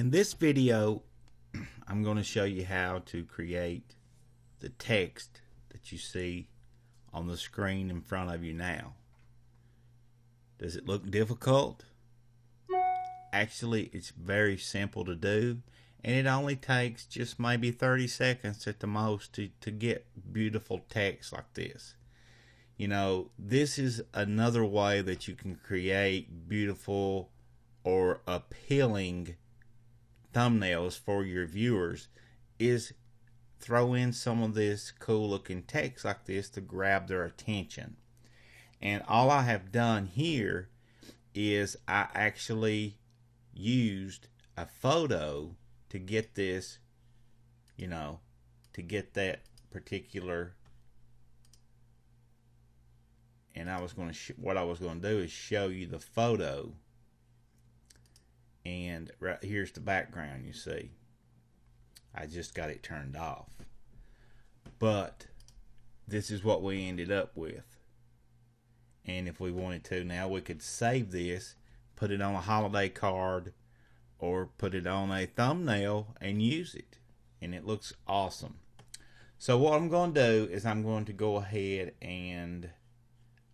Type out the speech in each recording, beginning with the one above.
In this video, I'm going to show you how to create the text that you see on the screen in front of you now. Does it look difficult? Actually, it's very simple to do, and it only takes just maybe 30 seconds at the most to get beautiful text like this. You know, this is another way that you can create beautiful or appealing thumbnails for your viewers, is throw in some of this cool looking text like this to grab their attention. And all I have done here is I actually used a photo to get this, you know, to get that particular. And I was going to what I was going to do is show you the photo. And right here's the background, you see. I just got it turned off. But this is what we ended up with. And if we wanted to now, we could save this, put it on a holiday card, or put it on a thumbnail and use it. And it looks awesome. So what I'm going to do is I'm going to go ahead and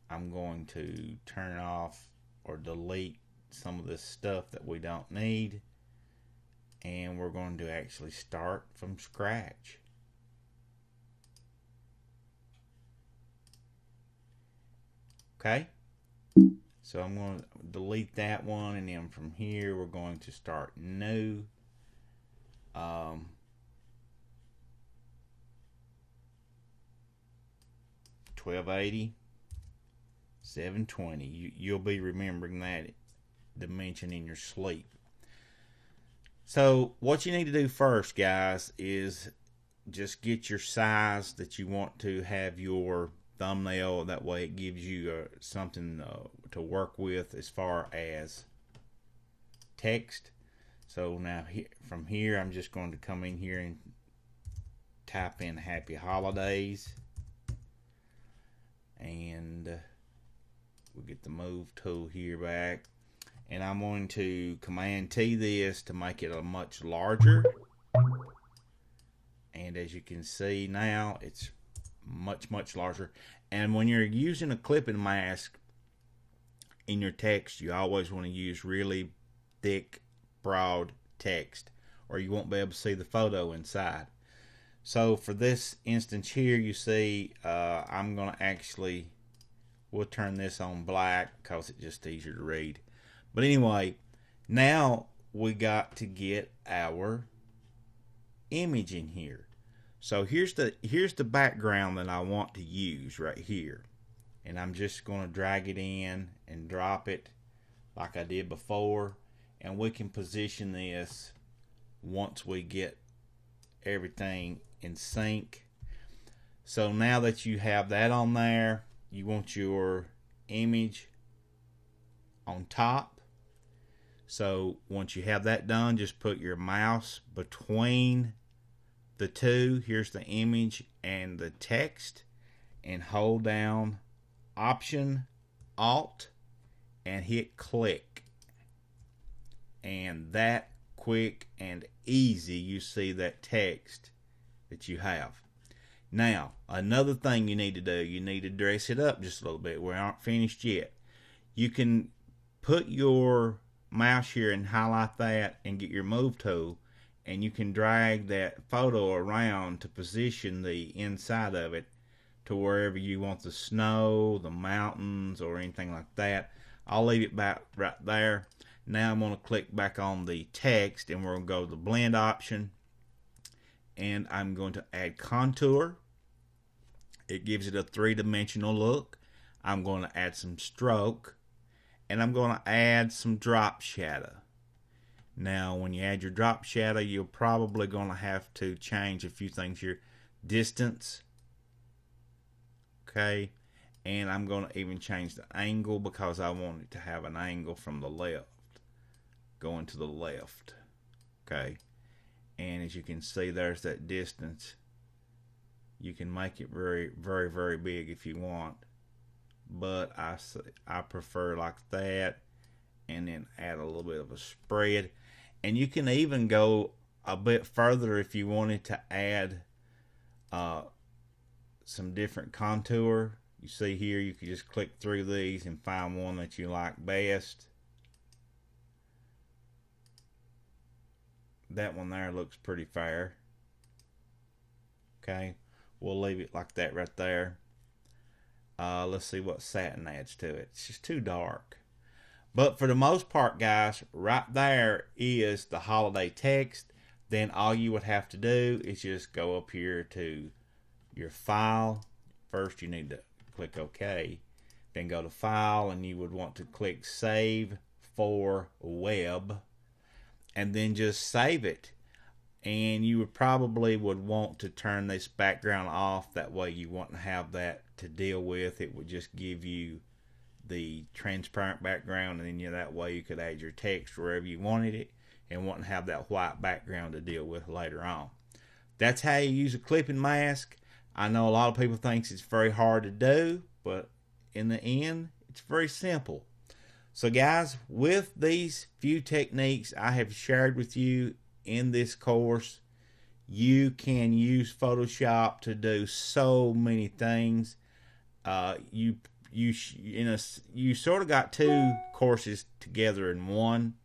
I'm going to turn off or delete some of this stuff that we don't need, and we're going to actually start from scratch. Okay, so I'm going to delete that one, and then from here we're going to start new. 1280, 720. You'll be remembering that dimension in your sleep. So what you need to do first, guys, is just get your size that you want to have your thumbnail. That way it gives you something to work with as far as text. So now from here I'm just going to come in here and type in Happy Holidays, and we'll get the move tool here back. And I'm going to Command T this to make it a much larger. And as you can see now, it's much larger. And when you're using a clipping mask in your text, you always want to use really thick, broad text, or you won't be able to see the photo inside. So for this instance here, you see, I'm going to actually, we'll turn this on black because it's just easier to read. But anyway, now we got to get our image in here. So here's the background that I want to use right here. And I'm just going to drag it in and drop it like I did before. And we can position this once we get everything in sync. So now that you have that on there, you want your image on top. So once you have that done, just put your mouse between the two. Here's the image and the text, and hold down Option Alt and hit click. And that quick and easy, you see that text that you have. Now, another thing you need to do, you need to dress it up just a little bit. We aren't finished yet. You can put your mouse here and highlight that and get your move tool, and you can drag that photo around to position the inside of it to wherever you want the snow, the mountains, or anything like that. I'll leave it back right there. Now I'm going to click back on the text, and we're going to go to the blend option, and I'm going to add contour. It gives it a three-dimensional look. I'm going to add some stroke, and I'm going to add some drop shadow. Now when you add your drop shadow, you're probably going to have to change a few things here. Distance, okay, and I'm going to even change the angle because I want it to have an angle from the left, going to the left, okay. And as you can see, there's that distance. You can make it very big if you want, but I prefer like that, and then add a little bit of a spread. And you can even go a bit further if you wanted to add some different contour. You see here, you can just click through these and find one that you like best. That one there looks pretty fair. Okay, we'll leave it like that right there. Let's see what satin adds to it. It's just too dark. But for the most part, guys, right there is the holiday text. Then all you would have to do is just go up here to your file. First, you need to click OK. Then go to File, and you would want to click Save for Web. And then just save it. And you would probably want to turn this background off. That way you wouldn't have that to deal with. It would just give you the transparent background, and then that way you could add your text wherever you wanted it and wouldn't have that white background to deal with later on. That's how you use a clipping mask. I know a lot of people think it's very hard to do, but in the end, it's very simple. So guys, with these few techniques I have shared with you in this course, you can use Photoshop to do so many things. You sort of got two courses together in one.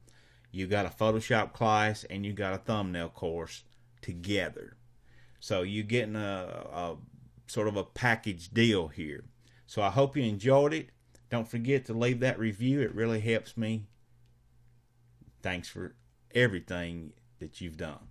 You got a Photoshop class and you got a thumbnail course together. So you're getting a sort of a package deal here. So I hope you enjoyed it. Don't forget to leave that review. It really helps me. Thanks for everything that you've done.